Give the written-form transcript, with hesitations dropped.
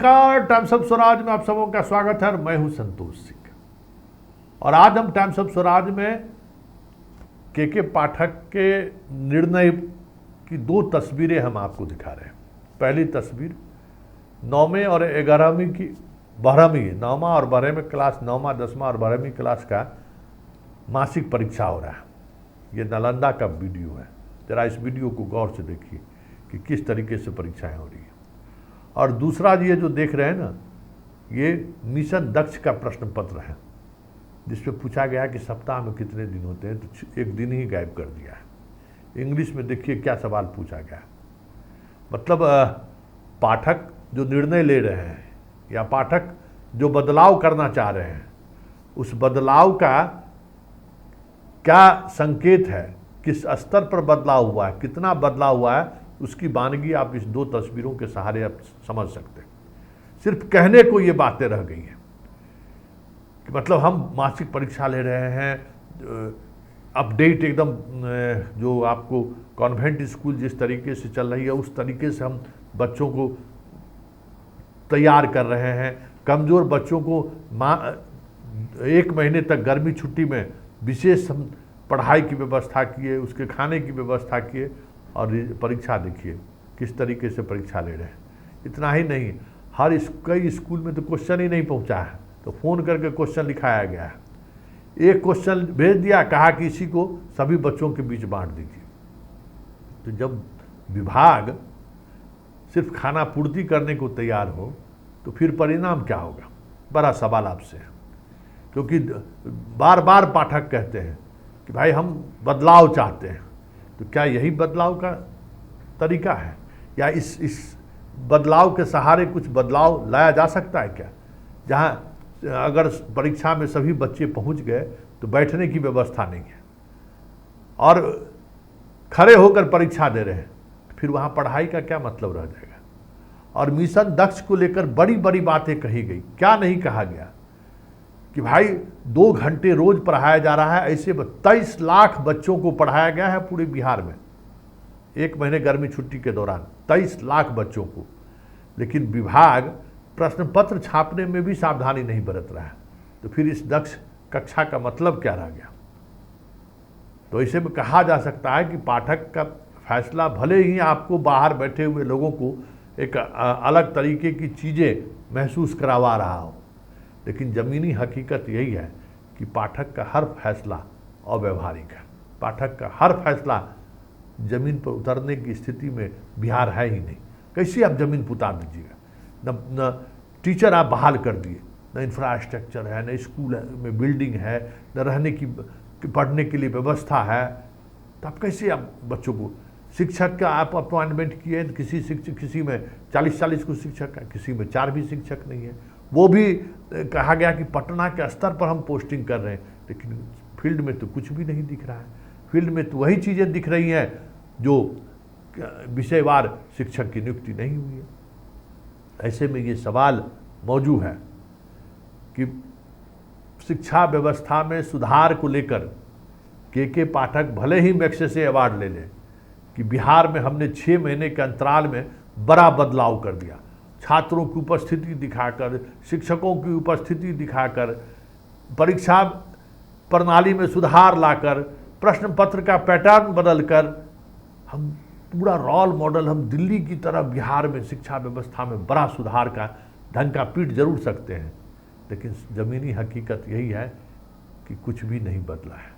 नमस्कार, times of Swaraj में आप सबों का स्वागत है और मैं हूं संतोष सिंह। और आज हम टाइम्स ऑफ स्वराज में के पाठक के निर्णय की दो तस्वीरें हम आपको दिखा रहे हैं। पहली तस्वीर 9वीं और 11वीं की 12वीं 9वां और 12वीं क्लास 9वां 10वां और 12वीं क्लास का मासिक परीक्षा हो रहा है। ये नालंदा का वीडियो है। जरा इस वीडियो को गौर से देखिए कि किस तरीके से परीक्षाएं हो रही है। और दूसरा ये जो देख रहे हैं ना, ये मिशन दक्ष का प्रश्न पत्र है, जिसमें पूछा गया कि सप्ताह में कितने दिन होते हैं, तो एक दिन ही गायब कर दिया है। इंग्लिश में देखिए क्या सवाल पूछा गया। मतलब पाठक जो निर्णय ले रहे हैं या पाठक जो बदलाव करना चाह रहे हैं, उस बदलाव का क्या संकेत है, किस स्तर पर बदलाव हुआ है, कितना बदलाव हुआ है, उसकी वानगी आप इस दो तस्वीरों के सहारे आप समझ सकते हैं। सिर्फ कहने को ये बातें रह गई हैं कि मतलब हम मासिक परीक्षा ले रहे हैं, अपडेट एकदम जो आपको कॉन्वेंट स्कूल जिस तरीके से चल रही है उस तरीके से हम बच्चों को तैयार कर रहे हैं। कमज़ोर बच्चों को 1 महीने तक गर्मी छुट्टी में विशेष हम पढ़ाई की व्यवस्था किए, उसके खाने की व्यवस्था किए, और परीक्षा देखिए किस तरीके से परीक्षा ले रहे हैं। इतना ही नहीं, कई स्कूल में तो क्वेश्चन ही नहीं पहुंचा है, तो फ़ोन करके क्वेश्चन लिखाया गया है। एक क्वेश्चन भेज दिया, कहा कि इसी को सभी बच्चों के बीच बांट दीजिए। तो जब विभाग सिर्फ खाना पूर्ति करने को तैयार हो तो फिर परिणाम क्या होगा, बड़ा सवाल आपसे है। क्योंकि बार बार पाठक कहते हैं कि भाई हम बदलाव चाहते हैं, तो क्या यही बदलाव का तरीका है, या इस बदलाव के सहारे कुछ बदलाव लाया जा सकता है क्या? जहाँ अगर परीक्षा में सभी बच्चे पहुँच गए तो बैठने की व्यवस्था नहीं है और खड़े होकर परीक्षा दे रहे हैं, तो फिर वहाँ पढ़ाई का क्या मतलब रह जाएगा। और मिशन दक्ष को लेकर बड़ी बड़ी बातें कही गई। क्या नहीं कहा गया कि भाई 2 घंटे रोज पढ़ाया जा रहा है। ऐसे 23 लाख बच्चों को पढ़ाया गया है पूरे बिहार में 1 महीने गर्मी छुट्टी के दौरान, 23 लाख बच्चों को। लेकिन विभाग प्रश्न पत्र छापने में भी सावधानी नहीं बरत रहा है, तो फिर इस दक्ष कक्षा का मतलब क्या रह गया। तो ऐसे में कहा जा सकता है कि पाठक का फैसला भले ही आपको बाहर बैठे हुए लोगों को एक अलग तरीके की चीज़ें महसूस करवा रहा हो, लेकिन ज़मीनी हकीकत यही है कि पाठक का हर फैसला अव्यवहारिक है। पाठक का हर फैसला ज़मीन पर उतरने की स्थिति में बिहार है ही नहीं। कैसे आप ज़मीन पर उतार दीजिएगा? न टीचर आप बहाल कर दिए, न इंफ्रास्ट्रक्चर है, न स्कूल में बिल्डिंग है, न रहने की पढ़ने के लिए व्यवस्था है, तो आप कैसे आप बच्चों को शिक्षक का आप अपॉइंटमेंट किए, किसी शिक्षक, किसी में 40 को शिक्षक है, किसी में 4 भी शिक्षक नहीं है। वो भी कहा गया कि पटना के स्तर पर हम पोस्टिंग कर रहे हैं, लेकिन फील्ड में तो कुछ भी नहीं दिख रहा है। फील्ड में तो वही चीज़ें दिख रही हैं जो विषयवार शिक्षक की नियुक्ति नहीं हुई है। ऐसे में ये सवाल मौजूद है कि शिक्षा व्यवस्था में सुधार को लेकर के पाठक भले ही मैग्सेसे अवार्ड ले लें कि बिहार में हमने 6 महीने के अंतराल में बड़ा बदलाव कर दिया, छात्रों की उपस्थिति दिखाकर, शिक्षकों की उपस्थिति दिखाकर, परीक्षा प्रणाली में सुधार लाकर, प्रश्न पत्र का पैटर्न बदलकर हम पूरा रोल मॉडल, हम दिल्ली की तरह बिहार में शिक्षा व्यवस्था में बड़ा सुधार का ढंग का पीठ जरूर सकते हैं, लेकिन ज़मीनी हकीकत यही है कि कुछ भी नहीं बदला है।